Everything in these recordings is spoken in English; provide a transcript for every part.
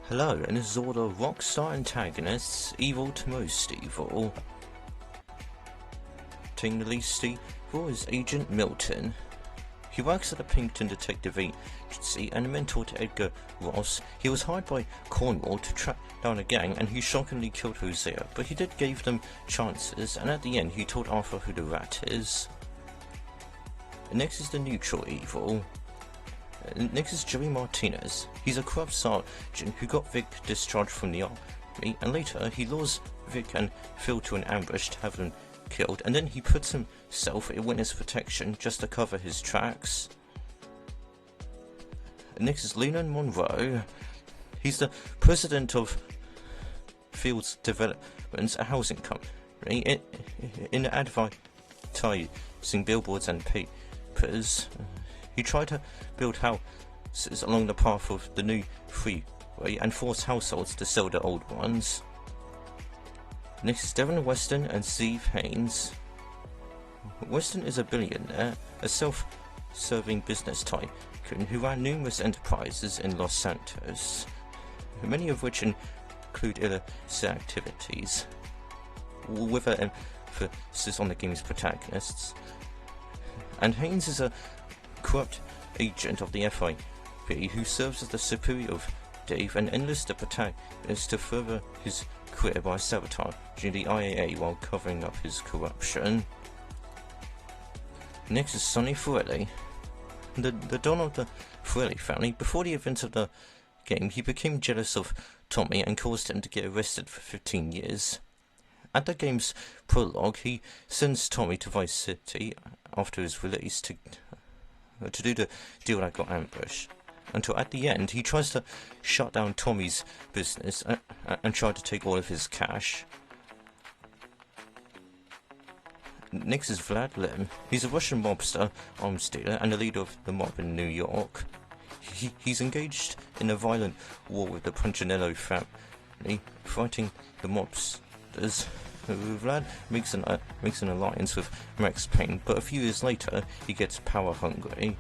Hello, and this is all the Rockstar antagonists, evil to most evil. Taking the least evil is Agent Milton. He works at the Pinkerton Detective Agency and a mentor to Edgar Ross. He was hired by Cornwall to track down a gang, and he shockingly killed Hosea, but he did give them chances, and at the end he told Arthur who the rat is. Next is the neutral evil. Next is Joey Martinez. He's a corrupt sergeant who got Vic discharged from the army, and later he lures Vic and Phil to an ambush to have them killed, and then he puts himself in witness protection just to cover his tracks. Next is Leland Monroe. He's the president of Fields Developments, a housing company, in advertising billboards and papers. He tried to build houses along the path of the new freeway and force households to sell their old ones. Next is Devon Weston and Steve Haynes. Weston is a billionaire, a self-serving business tycoon who ran numerous enterprises in Los Santos, many of which include illicit activities, with an emphasis on the game's protagonists. And Haynes is a corrupt agent of the FIB who serves as the superior of Dave and enlists the protagonist to further his career by sabotaging the IAA while covering up his corruption. Next is Sonny Forelli. The Don of the Forelli family. Before the events of the game, he became jealous of Tommy and caused him to get arrested for 15 years. At the game's prologue, he sends Tommy to Vice City after his release to do the deal that got ambushed, until at the end he tries to shut down Tommy's business and try to take all of his cash. Next is Vlad Lim. He's a Russian mobster, arms dealer, and the leader of the mob in New York. He's engaged in a violent war with the Punchinello family, fighting the mobsters. Vlad makes an alliance with Max Payne, but a few years later he gets power hungry.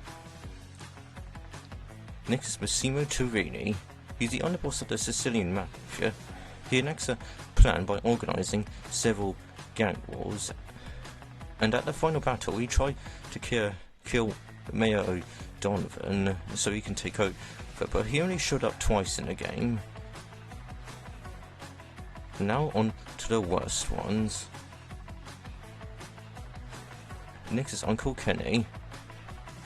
Next is Massimo Turini. He's the underboss of the Sicilian Mafia. He enacts a plan by organising several gang wars, and at the final battle he tried to kill Mayor O'Donovan so he can take over, but he only showed up twice in the game. Now on to the worst ones. Next is Uncle Kenny.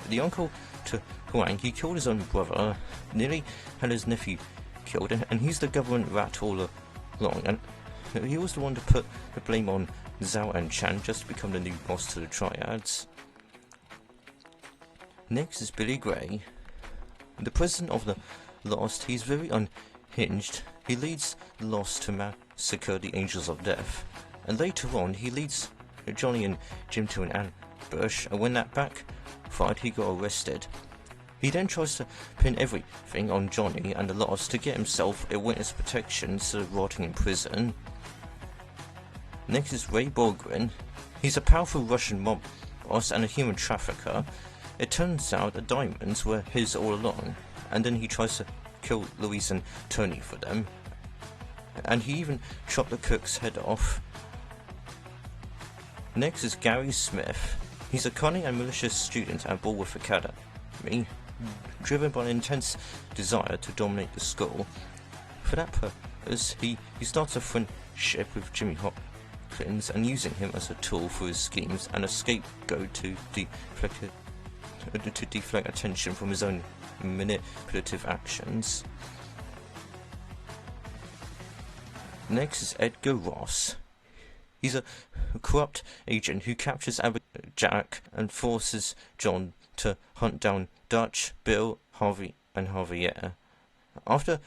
The uncle to Huang, he killed his own brother, nearly had his nephew killed, and he's the government rat all along, and he was the one to put the blame on Zhao and Chan just to become the new boss to the Triads. Next is Billy Gray. The president of the Lost, he's very unhinged. He leads the Lost to massacre the Angels of Death, and later on he leads Johnny and Jim to an ambush, and when that backfired he got arrested. He then tries to pin everything on Johnny and the Lost to get himself a witness protection instead of rotting in prison. Next is Ray Borgren. He's a powerful Russian mob boss and a human trafficker. It turns out the diamonds were his all along, and then he tries to kill Louise and Tony for them, and he even chopped the cook's head off. Next is Gary Smith. He's a cunning and malicious student at Bulworth Academy, driven by an intense desire to dominate the school. For that purpose, he starts a friendship with Jimmy Hopkins, and using him as a tool for his schemes and a scapegoat to deflect attention from his own manipulative actions. Next is Edgar Ross. He's a corrupt agent who captures Jack and forces John to hunt down Dutch, Bill, Harvey, and Javier. After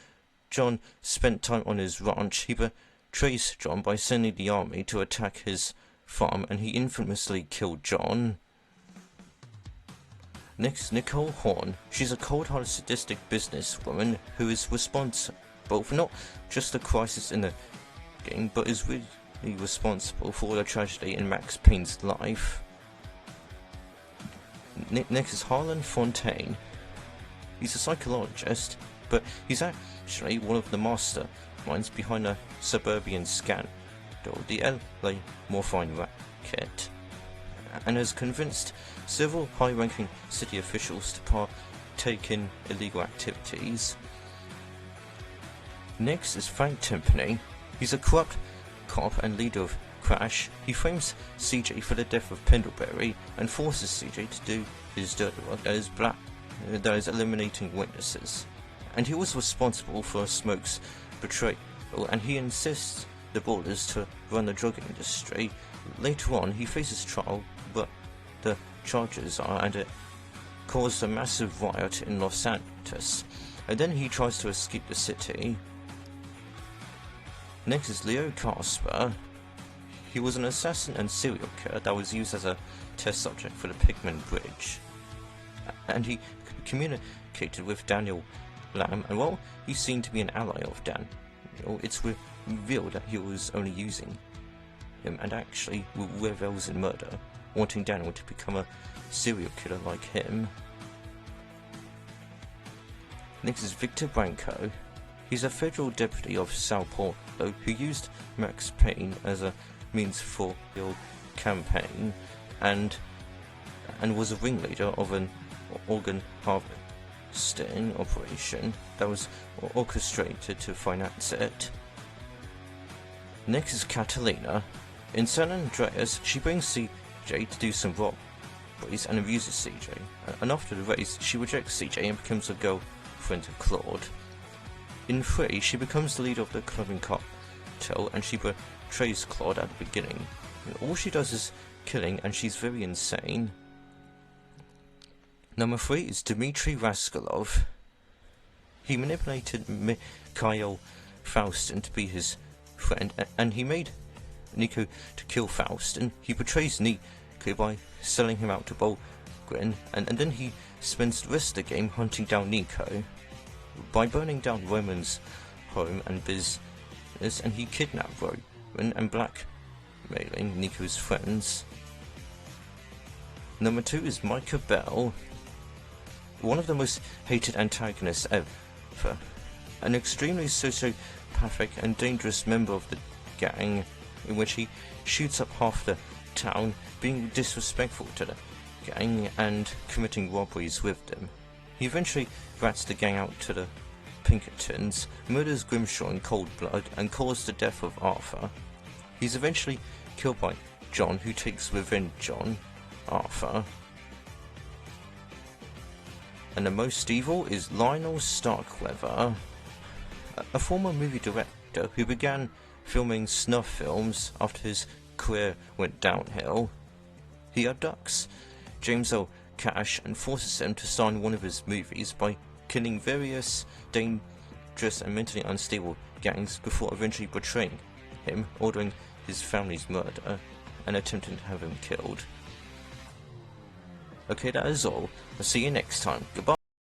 John spent time on his ranch, he betrays John by sending the army to attack his farm, and he infamously killed John. Next, Nicole Horn. She's a cold-hearted, sadistic businesswoman who is responsible for not just the crisis in the game, but is really responsible for all the tragedy in Max Payne's life. Next is Harlan Fontaine. He's a psychologist, but he's actually one of the masterminds behind a suburban scandal, the LA Morphine Racket, and has convinced several high-ranking city officials to partake in illegal activities. Next is Frank Timpany. He's a corrupt cop and leader of Crash. He frames CJ for the death of Pendlebury and forces CJ to do his dirty work that is eliminating witnesses. And he was responsible for Smoke's betrayal, and he insists the Ballers to run the drug industry. Later on, he faces trial, but the charges are, and it caused a massive riot in Los Santos. And then he tries to escape the city. Next is Leo Casper. He was an assassin and serial killer that was used as a test subject for the Pigman Bridge. And he communicated with Daniel Lamb, and while he seemed to be an ally of Daniel, it's revealed that he was only using him and actually revels in murder, wanting Daniel to become a serial killer like him. Next is Victor Branco. He's a federal deputy of Sao Paulo who used Max Payne as a means for the campaign and was a ringleader of an organ harvesting operation that was orchestrated to finance it. Next is Catalina. In San Andreas, she brings CJ to do some robberies and abuses CJ, and after the race, she rejects CJ and becomes a girlfriend of Claude. In 3, she becomes the leader of the clubbing cartel, and she betrays Claude at the beginning. All she does is killing, and she's very insane. Number 3 is Dmitry Raskolov. He manipulated Mikhail Faustin to be his friend, and he made Nico to kill Faustin. He betrays Nico by selling him out to Bolgrin, and then he spends the rest of the game hunting down Nico by burning down Roman's home and business, and he kidnapped Roman and blackmailing Nico's friends. Number 2 is Micah Bell, one of the most hated antagonists ever, an extremely sociopathic and dangerous member of the gang, in which he shoots up half the town, being disrespectful to the gang and committing robberies with them. He eventually rats the gang out to the Pinkertons, murders Grimshaw in cold blood, and caused the death of Arthur. He's eventually killed by John, who takes revenge on Arthur. And the most evil is Lionel Starkweather, a former movie director who began filming snuff films after his career went downhill. He abducts James L. Cash and forces him to star in one of his movies by killing various dangerous and mentally unstable gangs before eventually betraying him, ordering his family's murder, and attempting to have him killed. Okay, that is all. I'll see you next time. Goodbye.